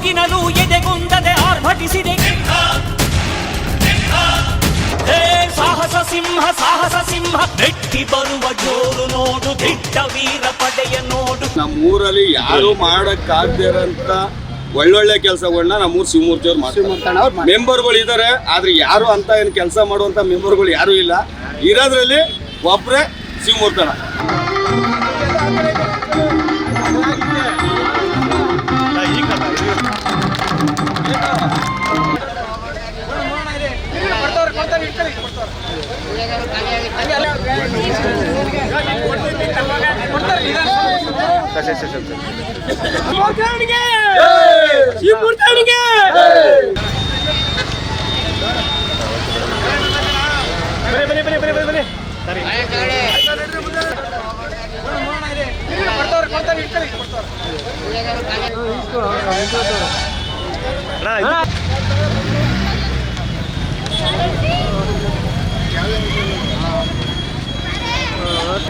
ಸೊಕ್ಕಿನಲು ಎದೆಗುಂದದೆ ಆರ್ಭಟಿಸಿದೆ. ಸಾಹಸ ಸಿಂಹ ಮೆಟ್ಟಿ ಬರುವ ಜೋರು ನೋಡು, ದಿಟ್ಟ ವೀರ ಪಡೆಯ ನೋಡು. ನಮ್ಮೂರಲ್ಲಿ ಯಾರು ಮಾಡಕ್ಕಾಗದಿರಂತ ಒಳ್ಳೊಳ್ಳೆ ಕೆಲಸಗಳನ್ನ ನಮ್ಮೂರು ಶಿವಮೂರ್ತಿ ಅವ್ರು ಮಾಡ್ತಾರೆ. ಮೆಂಬರ್ಗಳು ಇದ್ದಾರೆ, ಆದ್ರೆ ಯಾರು ಅಂತ ಏನು ಕೆಲಸ ಮಾಡುವಂತ ಮೆಂಬರ್ಗಳು ಯಾರು ಇಲ್ಲ. ಇರೋದ್ರಲ್ಲಿ ಒಬ್ಬರೇ ಶಿವಮೂರ್ತನ.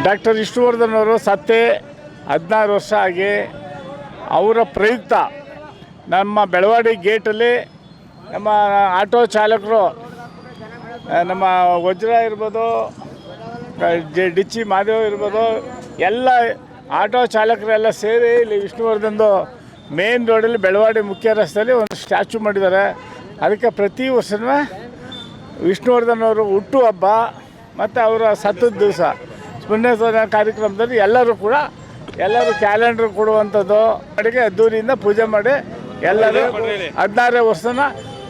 ಡಾಕ್ಟರ್ ವಿಷ್ಣುವರ್ಧನ್ ಅವರು ಸತ್ತೇ 16 ವರ್ಷ ಆಗಿ ಅವರ ಪ್ರಯುಕ್ತ ನಮ್ಮ ಬೆಳವಾಡಿ ಗೇಟಲ್ಲಿ ನಮ್ಮ ಆಟೋ ಚಾಲಕರು, ನಮ್ಮ ವಜ್ರ ಇರ್ಬೋದು, ಡಿಚ್ಚಿ ಮಾದೇವ್ ಇರ್ಬೋದು, ಎಲ್ಲ ಆಟೋ ಚಾಲಕರೆಲ್ಲ ಸೇರಿ ಇಲ್ಲಿ ವಿಷ್ಣುವರ್ಧನ್ದು ಮೇನ್ ರೋಡಲ್ಲಿ ಬೆಳವಾಡಿ ಮುಖ್ಯ ರಸ್ತೆಯಲ್ಲಿ ಒಂದು ಸ್ಟ್ಯಾಚು ಮಾಡಿದ್ದಾರೆ. ಅದಕ್ಕೆ ಪ್ರತಿ ವರ್ಷವೂ ವಿಷ್ಣುವರ್ಧನ್ ಅವರು ಹುಟ್ಟು ಹಬ್ಬ ಮತ್ತು ಅವರ ಸತ್ತದ ದಿವಸ ಪುಣ್ಯಸ್ಮರಣೆ ಕಾರ್ಯಕ್ರಮದಲ್ಲಿ ಎಲ್ಲರೂ ಕ್ಯಾಲೆಂಡರ್ ಕೊಡುವಂಥದ್ದು, ಅಡುಗೆ ಅದ್ದೂರಿಯಿಂದ ಪೂಜೆ ಮಾಡಿ ಎಲ್ಲರೂ 16 ವರ್ಷನ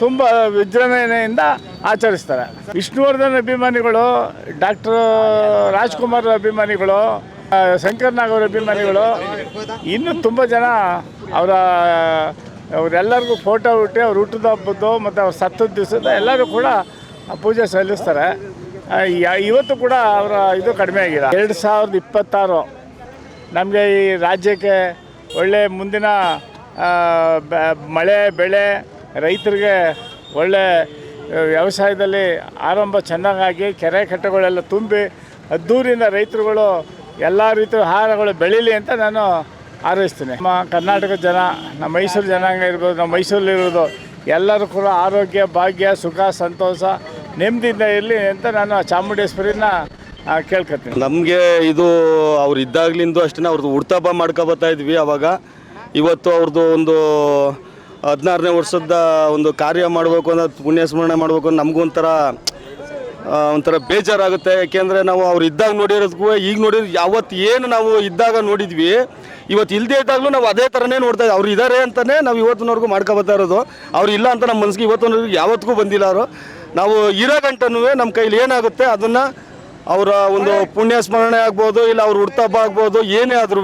ತುಂಬ ವಿಜೃಂಭಣೆಯಿಂದ ಆಚರಿಸ್ತಾರೆ. ವಿಷ್ಣುವರ್ಧನ್ ಅಭಿಮಾನಿಗಳು, ಡಾಕ್ಟರ್ ರಾಜ್ಕುಮಾರ್ ಅಭಿಮಾನಿಗಳು, ಶಂಕರ್ ನಾಗ್ ಅವರ ಅಭಿಮಾನಿಗಳು, ಇನ್ನೂ ತುಂಬ ಜನ ಅವರೆಲ್ಲರಿಗೂ ಫೋಟೋ ಬಿಟ್ಟು ಅವ್ರ ಹುಟ್ಟಿದ ಹಬ್ಬದ್ದು ಮತ್ತು ಅವ್ರ ಸತ್ತದ ದಿವಸದ ಎಲ್ಲರೂ ಕೂಡ ಪೂಜೆ ಸಲ್ಲಿಸ್ತಾರೆ. ಇವತ್ತು ಕೂಡ ಅವರ ಇದು ಕಡಿಮೆ ಆಗಿದೆ. 2026 ನಮಗೆ ಈ ರಾಜ್ಯಕ್ಕೆ ಒಳ್ಳೆ ಮುಂದಿನ ಮಳೆ ಬೆಳೆ, ರೈತರಿಗೆ ಒಳ್ಳೆ ವ್ಯವಸಾಯದಲ್ಲಿ ಆರಂಭ ಚೆನ್ನಾಗಿ ಕೆರೆ ಕಟ್ಟೆಗಳೆಲ್ಲ ತುಂಬಿ ಅದ್ದೂರಿಯಿಂದ ರೈತರುಗಳು ಎಲ್ಲ ರೀತಿಯ ಆಹಾರಗಳು ಬೆಳೀಲಿ ಅಂತ ನಾನು ಹಾರೈಸ್ತೀನಿ. ನಮ್ಮ ಕರ್ನಾಟಕ ಜನ, ನಮ್ಮ ಮೈಸೂರು ಜನಾಂಗ ಇರ್ಬೋದು, ನಮ್ಮ ಮೈಸೂರಲ್ಲಿರೋದು ಎಲ್ಲರೂ ಕೂಡ ಆರೋಗ್ಯ, ಭಾಗ್ಯ, ಸುಖ, ಸಂತೋಷ, ನೆಮ್ಮದಿಯಿಂದ ಇರಲಿ ಅಂತ ನಾನು ಚಾಮುಂಡೇಶ್ವರಿನ ಕೇಳ್ಕೊತೀನಿ. ನಮಗೆ ಇದು ಅವ್ರು ಇದ್ದಾಗಲಿಂದ ಅಷ್ಟೇ ಅವ್ರದ್ದು ಹುಡ್ತಬ್ಬ ಮಾಡ್ಕೊಬತ್ತಾ ಇದ್ವಿ. ಆವಾಗ ಇವತ್ತು ಅವ್ರದ್ದು ಒಂದು 16ನೇ ವರ್ಷದ ಒಂದು ಕಾರ್ಯ ಮಾಡಬೇಕು ಅನ್ನೋದು, ಪುಣ್ಯಸ್ಮರಣೆ ಮಾಡಬೇಕು ಅನ್ನೋ ನಮಗೂ ಒಂಥರ ಬೇಜಾರಾಗುತ್ತೆ. ಯಾಕೆಂದರೆ ನಾವು ಅವ್ರು ಇದ್ದಾಗ ನೋಡಿರೋದಕ್ಕೂ ಈಗ ನೋಡಿರೋದು, ಯಾವತ್ತು ಏನು ನಾವು ಇದ್ದಾಗ ನೋಡಿದ್ವಿ, ಇವತ್ತು ಇಲ್ಲದೇ ಇದ್ದಾಗಲೂ ನಾವು ಅದೇ ಥರನೇ ನೋಡ್ತಾ ಇದ್ದೀವಿ. ಅವ್ರು ಇದ್ದಾರೆ ಅಂತಲೇ ನಾವು ಇವತ್ತಿನವರೆಗೂ ಮಾಡ್ಕೊಬತ್ತಾ ಇರೋದು. ಅವ್ರು ಇಲ್ಲ ಅಂತ ನಮ್ಮ ಮನಸ್ಸಿಗೆ ಇವತ್ತಿನವರೆಗೂ ಯಾವತ್ತಿಗೂ ಬಂದಿಲ್ಲ. ಅವರು ನಾವು ಇರೋ ಗಂಟನೂ ನಮ್ಮ ಕೈಲಿ ಏನಾಗುತ್ತೆ ಅದನ್ನು ಅವರ ಒಂದು ಪುಣ್ಯ ಸ್ಮರಣೆ ಆಗ್ಬೋದು, ಇಲ್ಲ ಅವ್ರ ಹುಟ್ಟುಹಬ್ಬ ಆಗ್ಬೋದು, ಏನೇ ಆದ್ರೂ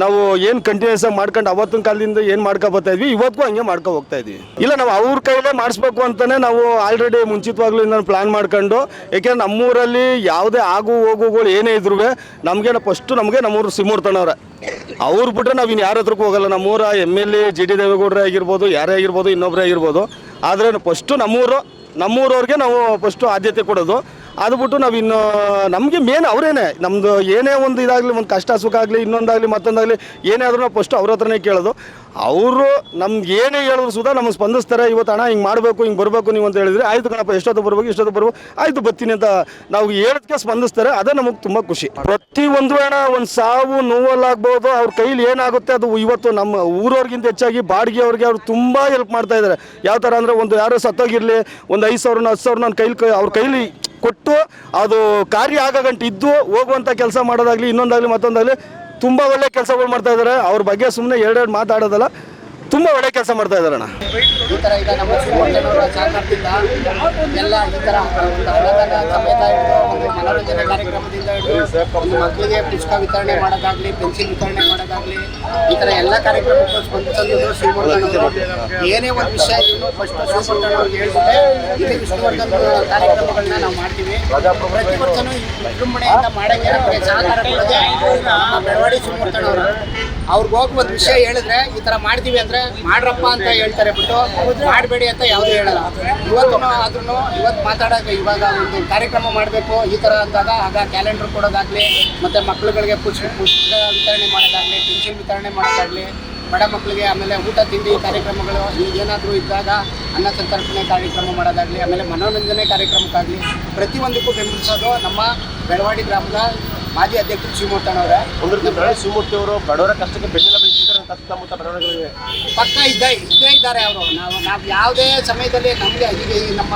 ನಾವು ಏನು ಕಂಟಿನ್ಯೂಸ್ ಆಗಿ ಮಾಡ್ಕೊಂಡು ಅವತ್ತಿನ ಕಾಲದಿಂದ ಏನು ಮಾಡ್ಕೊಬತ್ತಾ ಇದ್ವಿ, ಇವತ್ತಿಗೂ ಹಂಗೆ ಮಾಡ್ಕೊ ಹೋಗ್ತಾ ಇದ್ವಿ. ಇಲ್ಲ, ನಾವು ಅವ್ರ ಕೈಲೇ ಮಾಡಿಸ್ಬೇಕು ಅಂತಲೇ ನಾವು ಆಲ್ರೆಡಿ ಮುಂಚಿತವಾಗ್ಲೂ ನಾನು ಪ್ಲ್ಯಾನ್ ಮಾಡ್ಕೊಂಡು, ಏಕೆಂದ್ರೆ ನಮ್ಮೂರಲ್ಲಿ ಯಾವುದೇ ಆಗು ಹೋಗುಗಳು ಏನೇ ಇದ್ರೂ ನಮಗೆ ನಮ್ಮೂರು ಸಿಮೂರ್ತನವ್ರೆ. ಅವ್ರು ಬಿಟ್ಟರೆ ನಾವು ಇನ್ನು ಯಾರ ಹತ್ರಕ್ಕೂ ಹೋಗಲ್ಲ. ನಮ್ಮೂರ MLA GD ದೇವೇಗೌಡರೇ ಆಗಿರ್ಬೋದು, ಯಾರೇ ಆಗಿರ್ಬೋದು, ಇನ್ನೊಬ್ಬರೇ ಆಗಿರ್ಬೋದು. ಆದರೆ ಫಸ್ಟು ನಮ್ಮೂರವ್ರಿಗೆ ನಾವು ಫಸ್ಟು ಆದ್ಯತೆ ಕೊಡೋದು. ಅದು ಬಿಟ್ಟು ನಾವು ಇನ್ನು ನಮಗೆ ಮೇನ್ ಅವರೇನೆ. ನಮ್ಮದು ಏನೇ ಒಂದು ಇದಾಗಲಿ, ಒಂದು ಕಷ್ಟ ಸುಖ ಆಗಲಿ, ಇನ್ನೊಂದಾಗಲಿ ಮತ್ತೊಂದಾಗಲಿ ಏನೇ ಆದ್ರೂ ನಾವು ಫಸ್ಟು ಅವ್ರ ಹತ್ರನೇ ಕೇಳೋದು. ಅವರು ನಮ್ಗೆ ಏನೇ ಹೇಳಿದ್ರು ಸುಧಾ ನಮಗೆ ಸ್ಪಂದಿಸ್ತಾರೆ. ಇವತ್ತು ಹಣ ಹಿಂಗೆ ಮಾಡಬೇಕು, ಹಿಂಗೆ ಬರಬೇಕು ನೀವು ಅಂತ ಹೇಳಿದ್ರೆ, ಆಯಿತು ಕಣಪ್ಪ, ಇಷ್ಟೊತ್ತು ಬರ್ಬೇಕು, ಆಯಿತು ಬರ್ತೀನಿ ಅಂತ ನಾವು ಹೇಳೋದಕ್ಕೆ ಸ್ಪಂದಿಸ್ತಾರೆ. ಅದೇ ನಮಗೆ ತುಂಬ ಖುಷಿ. ಪ್ರತಿಯೊಂದು ಒಂದು ಸಾವು ನೋವಲ್ಲಾಗ್ಬೋದು, ಅವ್ರ ಕೈಲಿ ಏನಾಗುತ್ತೆ ಅದು ಇವತ್ತು ನಮ್ಮ ಊರವ್ರಿಗಿಂತ ಹೆಚ್ಚಾಗಿ ಬಾಡಿಗೆ ಅವ್ರಿಗೆ ಅವ್ರು ತುಂಬ ಹೆಲ್ಪ್ ಮಾಡ್ತಾ ಇದ್ದಾರೆ. ಯಾವ ಥರ ಅಂದರೆ, ಒಂದು ಯಾರೋ ಸತ್ತೋಗಿರಲಿ, ಒಂದು 5,000 10,000 ನನ್ನ ಅವ್ರ ಕೈಲಿ ಕೊಟ್ಟು ಅದು ಕಾರ್ಯ ಆಗಗಂಟು ಇದ್ದು ಹೋಗುವಂಥ ಕೆಲಸ ಮಾಡೋದಾಗಲಿ, ಇನ್ನೊಂದಾಗಲಿ ಮತ್ತೊಂದಾಗಲಿ ತುಂಬ ಒಳ್ಳೆ ಕೆಲಸಗಳು ಮಾಡ್ತಾ ಇದ್ದಾರೆ. ಅವ್ರ ಬಗ್ಗೆ ಸುಮ್ಮನೆ ಎರಡೆರಡು ಮಾತಾಡೋದಲ್ಲ, ತುಂಬ ಒಳ್ಳೆ ಕೆಲಸ ಮಾಡ್ತಾ ಇದ್ದಾರೆ ಅಣ್ಣ. ಈ ಥರ ಈಗ ನಮ್ಮ ಶಿವಮೊಗ್ಗನವರ ಚಾಕರ್ದಿಂದ ಎಲ್ಲ ಈ ಥರ ಒಂದು ಅನ್ನದಾನ ಸಮೇತ ಹಿಡಿದು ಒಂದು ಮನೋರಂಜನೆ ಕಾರ್ಯಕ್ರಮದಿಂದ ಹಿಡಿದು ಒಂದು ಮಕ್ಕಳಿಗೆ ಪುಸ್ತಕ ವಿತರಣೆ ಮಾಡೋದಾಗಲಿ, ಪೆನ್ಸಿಲ್ ವಿತರಣೆ ಮಾಡೋದಾಗಲಿ, ಈ ಥರ ಎಲ್ಲ ಕಾರ್ಯಕ್ರಮಕ್ಕೂ ಸ್ಪಂದಿಸೋದು ಶಿವಮೊಗ್ಗನವರು. ಏನೇ ಒಂದು ವಿಷಯ ಇದ್ರು ಫಸ್ಟ್ ಶಿವಮೊಗ್ಗನವ್ರಿಗೆ ಹೇಳ್ಬಿಟ್ಟೆ ಇಲ್ಲಿ ವಿಷ್ಣುವರ್ಧನ್ ಕಾರ್ಯಕ್ರಮಗಳನ್ನ ನಾವು ಮಾಡ್ತೀವಿ. ಪ್ರತಿ ವರ್ಷನೂ ವಿಜೃಂಭಣೆಯಿಂದ ಮಾಡೋಂಗೆ ನಮಗೆ ಸಹಕಾರ ಕೊಡೋದೇ ನಮ್ಮ ಬೆಳವಾಡಿ ಶಿವಮೊಗ್ಗನವರು. ಅವ್ರಿಗೆ ಹೋಗಿ ಒಂದು ವಿಷಯ ಹೇಳಿದ್ರೆ ಈ ಥರ ಮಾಡ್ತೀವಿ ಅಂದರೆ ಮಾಡ್ರಪ್ಪ ಅಂತ ಹೇಳ್ತಾರೆ ಬಿಟ್ಟು ಮಾಡಬೇಡಿ ಅಂತ ಯಾವುದೂ ಹೇಳಲ್ಲ. ಇವತ್ತು ಮಾತಾಡೋಕೆ ಇವಾಗ ಒಂದು ಕಾರ್ಯಕ್ರಮ ಮಾಡಬೇಕು ಈ ಥರ ಅಂದಾಗ ಆಗ ಕ್ಯಾಲೆಂಡರ್ ಕೊಡೋದಾಗಲಿ, ಮತ್ತು ಮಕ್ಕಳುಗಳಿಗೆ ಪುಸ್ತಕ ವಿತರಣೆ ಮಾಡೋದಾಗಲಿ, ಪೆನ್ಸಿಲ್ ವಿತರಣೆ ಮಾಡೋದಾಗಲಿ, ಬಡ ಮಕ್ಕಳಿಗೆ ಆಮೇಲೆ ಊಟ ತಿಂಡಿ ಕಾರ್ಯಕ್ರಮಗಳು ಏನಾದರೂ ಇದ್ದಾಗ ಅನ್ನ ಸಂತರ್ಪಣೆ ಕಾರ್ಯಕ್ರಮ ಮಾಡೋದಾಗಲಿ, ಆಮೇಲೆ ಮನೋರಂಜನೆ ಕಾರ್ಯಕ್ರಮಕ್ಕಾಗಲಿ ಪ್ರತಿಯೊಂದಕ್ಕೂ ಬೆಂಬಲಿಸೋದು ನಮ್ಮ ಬೆಳವಾಡಿ ಗ್ರಾಮದ ಮಾಜಿ ಅಧ್ಯಕ್ಷರು ಶಿವಮೂರ್ತಣ್ಣವರೇ. ಒಂದು ರೀತಿ ಶಿವಮೂರ್ತಿ ಅವರು ಬಡವರ ಕಷ್ಟಕ್ಕೆ ಬೆನ್ನೆಲ್ಲ ಬೆಳೆಸಿದ್ದಾರೆ ಅಂತ ಸುತ್ತಮುತ್ತ ಬಡವರುಗಳಿಗೆ ಪಕ್ಕ ಇದ್ದೇ ಇದ್ದಾರೆ ಅವರು. ನಾವು ಯಾವುದೇ ಸಮಯದಲ್ಲಿ ನಮಗೆ ಈಗ ಈ ನಮ್ಮ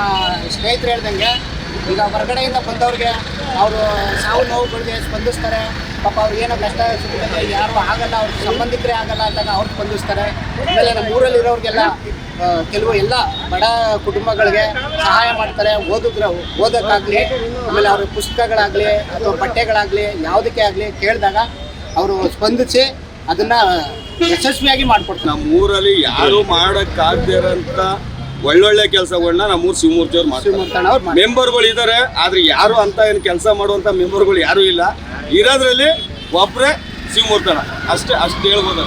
ಸ್ನೇಹಿತರು ಹೇಳ್ದಂಗೆ ಈಗ ಹೊರಗಡೆಯಿಂದ ಬಂದವ್ರಿಗೆ ಅವರು ಸಾವು ನೋವುಗಳಿಗೆ ಸ್ಪಂದಿಸ್ತಾರೆ. ಪಾಪ ಅವ್ರು ಏನೋ ಕಷ್ಟ ಸುಖದಲ್ಲಿ ಯಾರು ಆಗಲ್ಲ, ಅವ್ರ ಸಂಬಂಧಿಕರೇ ಆಗಲ್ಲ ಅಂದಾಗ ಅವ್ರು ಸ್ಪಂದಿಸ್ತಾರೆ. ಆಮೇಲೆ ನಮ್ಮ ಊರಲ್ಲಿರೋರಿಗೆಲ್ಲ ಕೆಲವು ಎಲ್ಲ ಬಡ ಕುಟುಂಬಗಳಿಗೆ ಸಹಾಯ ಮಾಡ್ತಾರೆ. ಓದೋಕ್ಕಾಗಲಿ, ಆಮೇಲೆ ಅವ್ರ ಪುಸ್ತಕಗಳಾಗಲಿ ಅಥವಾ ಬಟ್ಟೆಗಳಾಗಲಿ ಯಾವುದಕ್ಕೆ ಆಗಲಿ ಕೇಳಿದಾಗ ಅವರು ಸ್ಪಂದಿಸಿ ಅದನ್ನು ಯಶಸ್ವಿಯಾಗಿ ಮಾಡಿಕೊಡ್ತಾರೆ. ನಮ್ಮ ಊರಲ್ಲಿ ಯಾರು ಮಾಡೋಕ್ಕಾಗದೇ ಇರೋಂಥ ಒಳ್ಳೊಳ್ಳೆ ಕೆಲಸಗಳನ್ನ ನಮ್ಮೂರು ಶಿವಮೂರ್ತಿ ಅವ್ರು ಮಾಡ್ತಾರೆ. ಮೆಂಬರ್ಗಳು ಇದ್ದಾರೆ, ಆದರೆ ಯಾರು ಅಂತ ಏನು ಕೆಲಸ ಮಾಡುವಂಥ ಮೆಂಬರ್ಗಳು ಯಾರೂ ಇಲ್ಲ. ಇರೋದ್ರಲ್ಲಿ ಒಬ್ಬರೇ ಶಿವಮೂರ್ತಣ್ಣ, ಅಷ್ಟೇ ಹೇಳ್ಬೋದು.